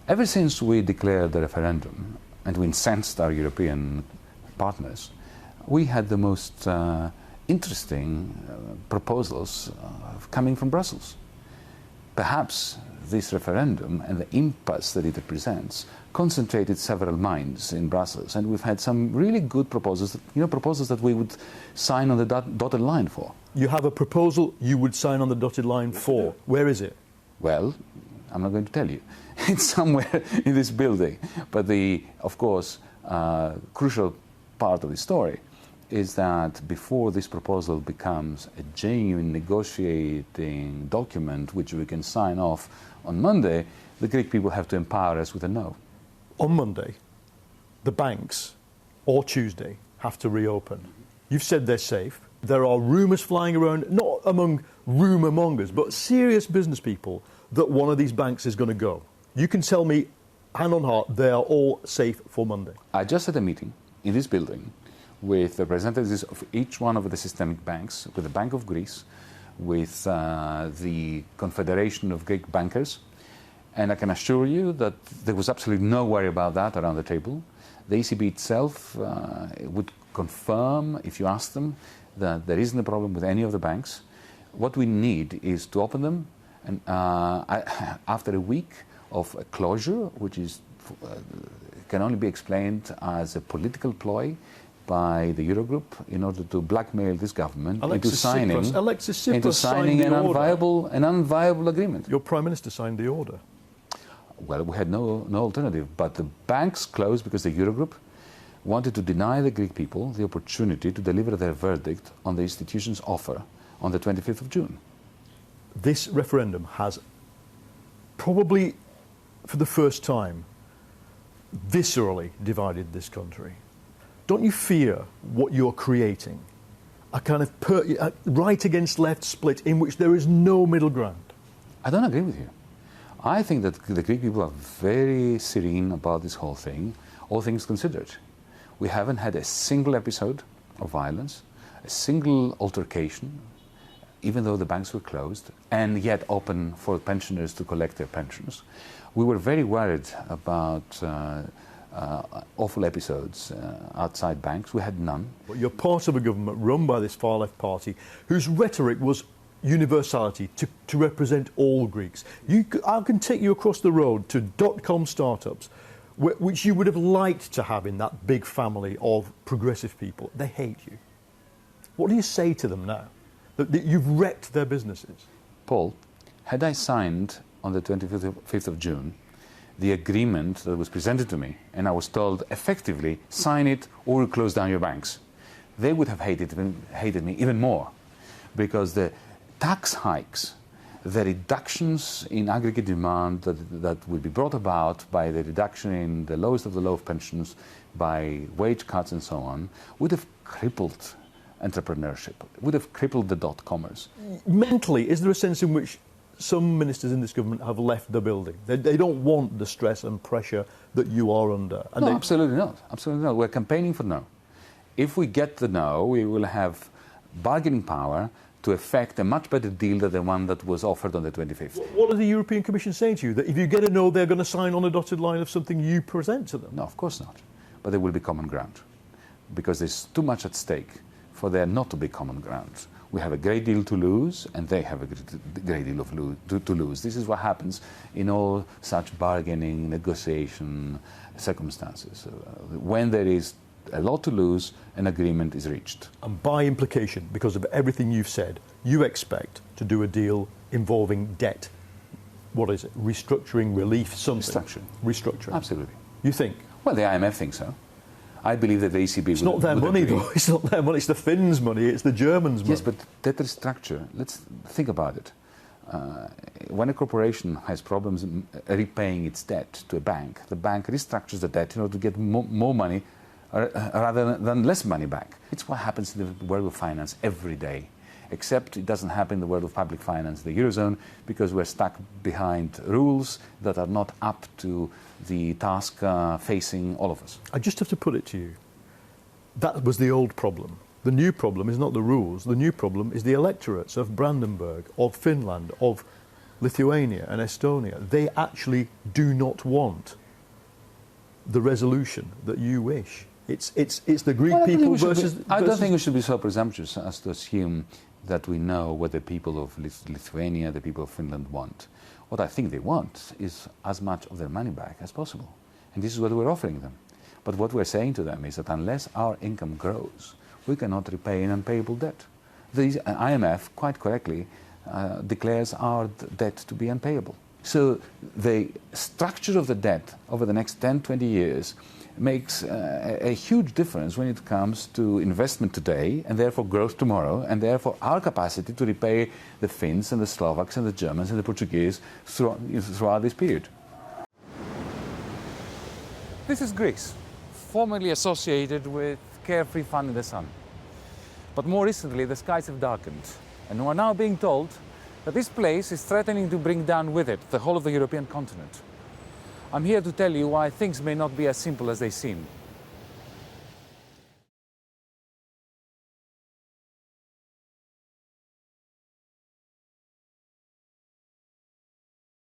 Ever since we declared the referendum and we incensed our European partners, we had the most interesting proposals coming from Brussels. Perhaps this referendum and the impasse that it represents concentrated several minds in Brussels, and we've had some really good proposals, proposals that we would sign on the dotted line for. You have a proposal you would sign on the dotted line for. Where is it? Well, I'm not going to tell you. It's somewhere in this building. But of course, crucial part of the story is that before this proposal becomes a genuine negotiating document which we can sign off on Monday, the Greek people have to empower us with a no. On Monday, the banks, or Tuesday, have to reopen. You've said they're safe. There are rumours flying around, not among rumour mongers, but serious business people, that one of these banks is going to go. You can tell me, hand on heart, they are all safe for Monday. I just had a meeting in this building with the representatives of each one of the systemic banks, with the Bank of Greece, with the Confederation of Greek Bankers, and I can assure you that there was absolutely no worry about that around the table. The ECB itself would confirm, if you ask them, that there isn't a problem with any of the banks. What we need is to open them, and after a week of a closure, which can only be explained as a political ploy by the Eurogroup in order to blackmail this government into signing an unviable agreement. Your Prime Minister signed the order. Well, we had no alternative, but the banks closed because the Eurogroup wanted to deny the Greek people the opportunity to deliver their verdict on the institution's offer on the 25th of June. This referendum has probably, for the first time, viscerally divided this country. Don't you fear what you're creating? A kind of right against left split in which there is no middle ground? I don't agree with you. I think that the Greek people are very serene about this whole thing, all things considered. We haven't had a single episode of violence, a single altercation, even though the banks were closed and yet open for pensioners to collect their pensions. We were very worried about awful episodes outside banks. We had none. But you're part of a government run by this far-left party whose rhetoric was universality, to represent all Greeks. I can take you across the road to dot-com startups, which you would have liked to have in that big family of progressive people. They hate you. What do you say to them now? That you've wrecked their businesses? Paul, had I signed on the 25th of June the agreement that was presented to me, and I was told effectively, sign it or we'll close down your banks, they would have hated me even more, because the tax hikes, the reductions in aggregate demand that would be brought about by the reduction in the lowest of the low of pensions, by wage cuts and so on, would have crippled entrepreneurship, would have crippled the dot-commers. Mentally, is there a sense in which some ministers in this government have left the building? They don't want the stress and pressure that you are under. And no, absolutely not. Absolutely not. We're campaigning for no. If we get the no, we will have bargaining power to effect a much better deal than the one that was offered on the 25th. What are the European Commission saying to you? That if you get a no, they're going to sign on a dotted line of something you present to them? No, of course not. But there will be common ground, because there's too much at stake for there not to be common ground. We have a great deal to lose, and they have a great deal to lose. This is what happens in all such bargaining, negotiation circumstances. When there is a lot to lose, an agreement is reached. And by implication, because of everything you've said, you expect to do a deal involving debt. What is it? Restructuring, relief, something? Restructuring. Absolutely. You think? Well, the IMF thinks so. I believe that the ECB It's not their money, though. It's not their money. It's the Finns' money. It's the Germans' money. Yes, but debt restructure, let's think about it. When a corporation has problems repaying its debt to a bank, the bank restructures the debt in order to get more money rather than less money back. It's what happens in the world of finance every day, except it doesn't happen in the world of public finance, the Eurozone, because we're stuck behind rules that are not up to the task facing all of us. I just have to put it to you. That was the old problem. The new problem is not the rules. The new problem is the electorates of Brandenburg, of Finland, of Lithuania and Estonia, they actually do not want the resolution that you wish. It's the Greek people versus... I don't think we should be so presumptuous as to assume that we know what the people of Lithuania, the people of Finland want. What I think they want is as much of their money back as possible. And this is what we're offering them. But what we're saying to them is that unless our income grows, we cannot repay an unpayable debt. The IMF, quite correctly, declares our debt to be unpayable. So the structure of the debt over the next 10, 20 years makes a huge difference when it comes to investment today and therefore growth tomorrow, and therefore our capacity to repay the Finns and the Slovaks and the Germans and the Portuguese throughout this period. This is Greece, formerly associated with carefree fun in the sun. But more recently, the skies have darkened, and we're now being told that this place is threatening to bring down with it the whole of the European continent. I'm here to tell you why things may not be as simple as they seem.